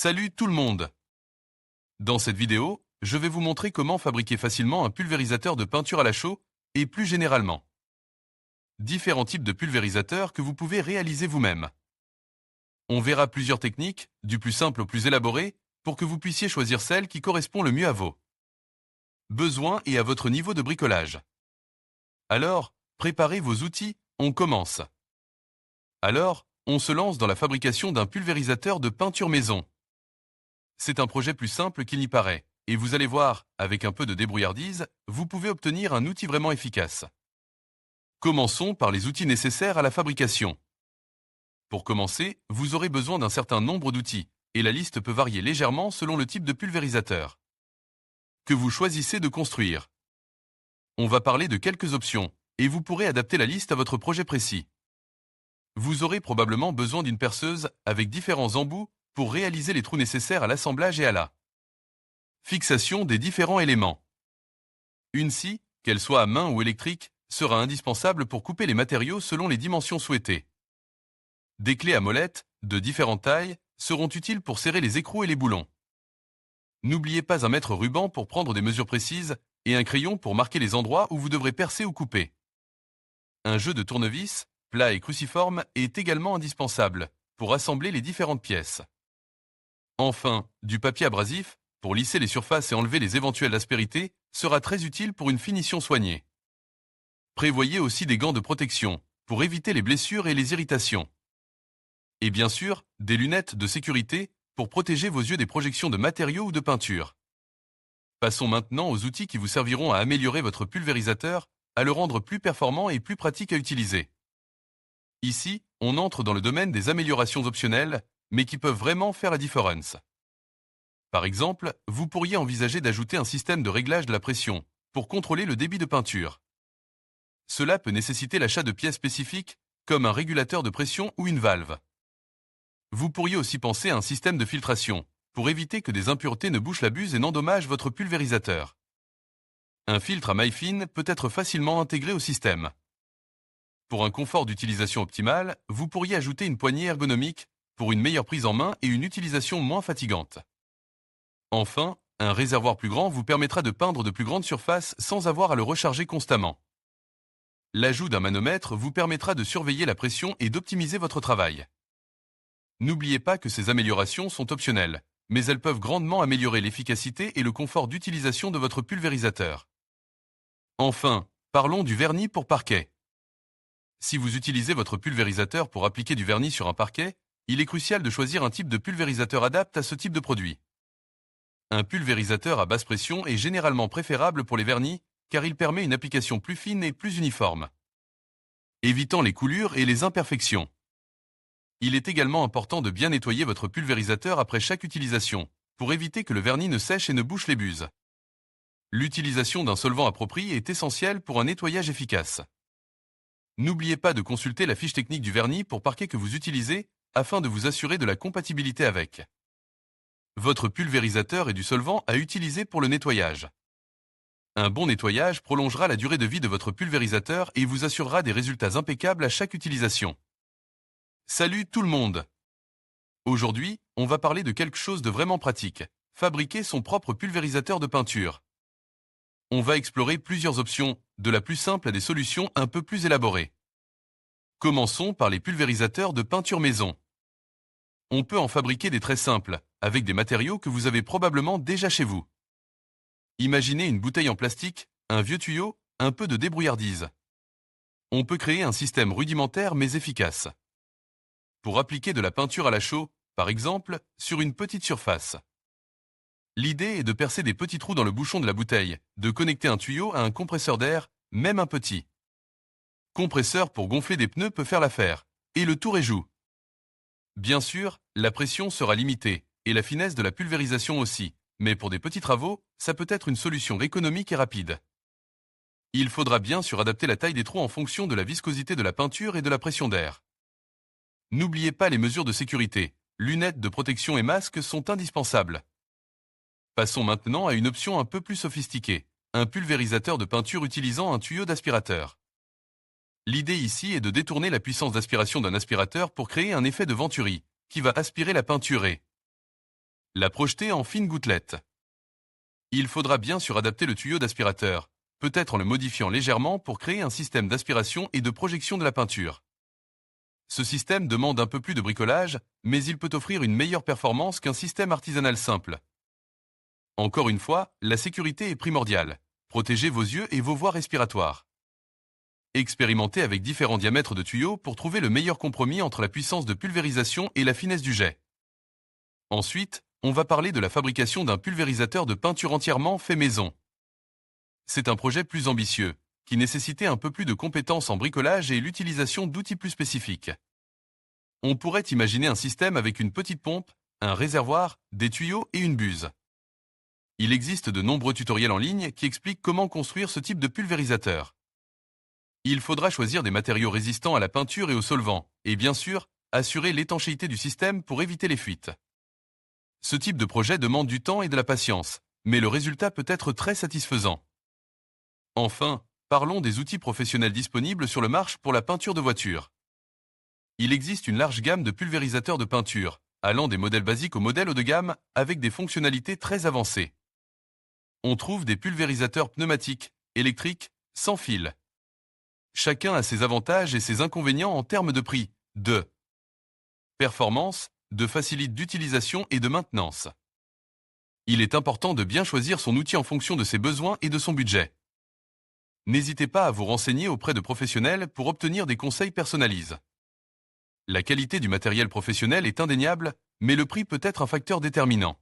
Salut tout le monde! Dans cette vidéo, je vais vous montrer comment fabriquer facilement un pulvérisateur de peinture à la chaux et plus généralement, différents types de pulvérisateurs que vous pouvez réaliser vous-même. On verra plusieurs techniques, du plus simple au plus élaboré, pour que vous puissiez choisir celle qui correspond le mieux à vos besoins et à votre niveau de bricolage. Alors, préparez vos outils, on commence. Alors, on se lance dans la fabrication d'un pulvérisateur de peinture maison. C'est un projet plus simple qu'il n'y paraît, et vous allez voir, avec un peu de débrouillardise, vous pouvez obtenir un outil vraiment efficace. Commençons par les outils nécessaires à la fabrication. Pour commencer, vous aurez besoin d'un certain nombre d'outils, et la liste peut varier légèrement selon le type de pulvérisateur que vous choisissez de construire. On va parler de quelques options, et vous pourrez adapter la liste à votre projet précis. Vous aurez probablement besoin d'une perceuse avec différents embouts pour réaliser les trous nécessaires à l'assemblage et à la fixation des différents éléments. Une scie, qu'elle soit à main ou électrique, sera indispensable pour couper les matériaux selon les dimensions souhaitées. Des clés à molette, de différentes tailles, seront utiles pour serrer les écrous et les boulons. N'oubliez pas un mètre-ruban pour prendre des mesures précises et un crayon pour marquer les endroits où vous devrez percer ou couper. Un jeu de tournevis, plat et cruciforme, est également indispensable pour assembler les différentes pièces. Enfin, du papier abrasif, pour lisser les surfaces et enlever les éventuelles aspérités, sera très utile pour une finition soignée. Prévoyez aussi des gants de protection, pour éviter les blessures et les irritations. Et bien sûr, des lunettes de sécurité, pour protéger vos yeux des projections de matériaux ou de peinture. Passons maintenant aux outils qui vous serviront à améliorer votre pulvérisateur, à le rendre plus performant et plus pratique à utiliser. Ici, on entre dans le domaine des améliorations optionnelles, mais qui peuvent vraiment faire la différence. Par exemple, vous pourriez envisager d'ajouter un système de réglage de la pression pour contrôler le débit de peinture. Cela peut nécessiter l'achat de pièces spécifiques, comme un régulateur de pression ou une valve. Vous pourriez aussi penser à un système de filtration, pour éviter que des impuretés ne bouchent la buse et n'endommagent votre pulvérisateur. Un filtre à maille fine peut être facilement intégré au système. Pour un confort d'utilisation optimal, vous pourriez ajouter une poignée ergonomique pour une meilleure prise en main et une utilisation moins fatigante. Enfin, un réservoir plus grand vous permettra de peindre de plus grandes surfaces sans avoir à le recharger constamment. L'ajout d'un manomètre vous permettra de surveiller la pression et d'optimiser votre travail. N'oubliez pas que ces améliorations sont optionnelles, mais elles peuvent grandement améliorer l'efficacité et le confort d'utilisation de votre pulvérisateur. Enfin, parlons du vernis pour parquet. Si vous utilisez votre pulvérisateur pour appliquer du vernis sur un parquet, il est crucial de choisir un type de pulvérisateur adapté à ce type de produit. Un pulvérisateur à basse pression est généralement préférable pour les vernis, car il permet une application plus fine et plus uniforme, évitant les coulures et les imperfections. Il est également important de bien nettoyer votre pulvérisateur après chaque utilisation, pour éviter que le vernis ne sèche et ne bouche les buses. L'utilisation d'un solvant approprié est essentielle pour un nettoyage efficace. N'oubliez pas de consulter la fiche technique du vernis pour parquet que vous utilisez, afin de vous assurer de la compatibilité avec votre pulvérisateur et du solvant à utiliser pour le nettoyage. Un bon nettoyage prolongera la durée de vie de votre pulvérisateur et vous assurera des résultats impeccables à chaque utilisation. Salut tout le monde! Aujourd'hui, on va parler de quelque chose de vraiment pratique, fabriquer son propre pulvérisateur de peinture. On va explorer plusieurs options, de la plus simple à des solutions un peu plus élaborées. Commençons par les pulvérisateurs de peinture maison. On peut en fabriquer des très simples, avec des matériaux que vous avez probablement déjà chez vous. Imaginez une bouteille en plastique, un vieux tuyau, un peu de débrouillardise. On peut créer un système rudimentaire mais efficace. Pour appliquer de la peinture à la chaux, par exemple, sur une petite surface. L'idée est de percer des petits trous dans le bouchon de la bouteille, de connecter un tuyau à un compresseur d'air, même un petit compresseur pour gonfler des pneus peut faire l'affaire, et le tour est joue. Bien sûr, la pression sera limitée, et la finesse de la pulvérisation aussi, mais pour des petits travaux, ça peut être une solution économique et rapide. Il faudra bien sûr adapter la taille des trous en fonction de la viscosité de la peinture et de la pression d'air. N'oubliez pas les mesures de sécurité, lunettes de protection et masques sont indispensables. Passons maintenant à une option un peu plus sophistiquée, un pulvérisateur de peinture utilisant un tuyau d'aspirateur. L'idée ici est de détourner la puissance d'aspiration d'un aspirateur pour créer un effet de venturi, qui va aspirer la peinture et La projeter en fines gouttelettes. Il faudra bien sûr adapter le tuyau d'aspirateur, peut-être en le modifiant légèrement pour créer un système d'aspiration et de projection de la peinture. Ce système demande un peu plus de bricolage, mais il peut offrir une meilleure performance qu'un système artisanal simple. Encore une fois, la sécurité est primordiale. Protégez vos yeux et vos voies respiratoires. Expérimentez avec différents diamètres de tuyaux pour trouver le meilleur compromis entre la puissance de pulvérisation et la finesse du jet. Ensuite, on va parler de la fabrication d'un pulvérisateur de peinture entièrement fait maison. C'est un projet plus ambitieux, qui nécessitait un peu plus de compétences en bricolage et l'utilisation d'outils plus spécifiques. On pourrait imaginer un système avec une petite pompe, un réservoir, des tuyaux et une buse. Il existe de nombreux tutoriels en ligne qui expliquent comment construire ce type de pulvérisateur. Il faudra choisir des matériaux résistants à la peinture et aux solvants, et bien sûr, assurer l'étanchéité du système pour éviter les fuites. Ce type de projet demande du temps et de la patience, mais le résultat peut être très satisfaisant. Enfin, parlons des outils professionnels disponibles sur le marché pour la peinture de voiture. Il existe une large gamme de pulvérisateurs de peinture, allant des modèles basiques aux modèles haut de gamme avec des fonctionnalités très avancées. On trouve des pulvérisateurs pneumatiques, électriques, sans fil. Chacun a ses avantages et ses inconvénients en termes de prix, de performance, de facilité d'utilisation et de maintenance. Il est important de bien choisir son outil en fonction de ses besoins et de son budget. N'hésitez pas à vous renseigner auprès de professionnels pour obtenir des conseils personnalisés. La qualité du matériel professionnel est indéniable, mais le prix peut être un facteur déterminant.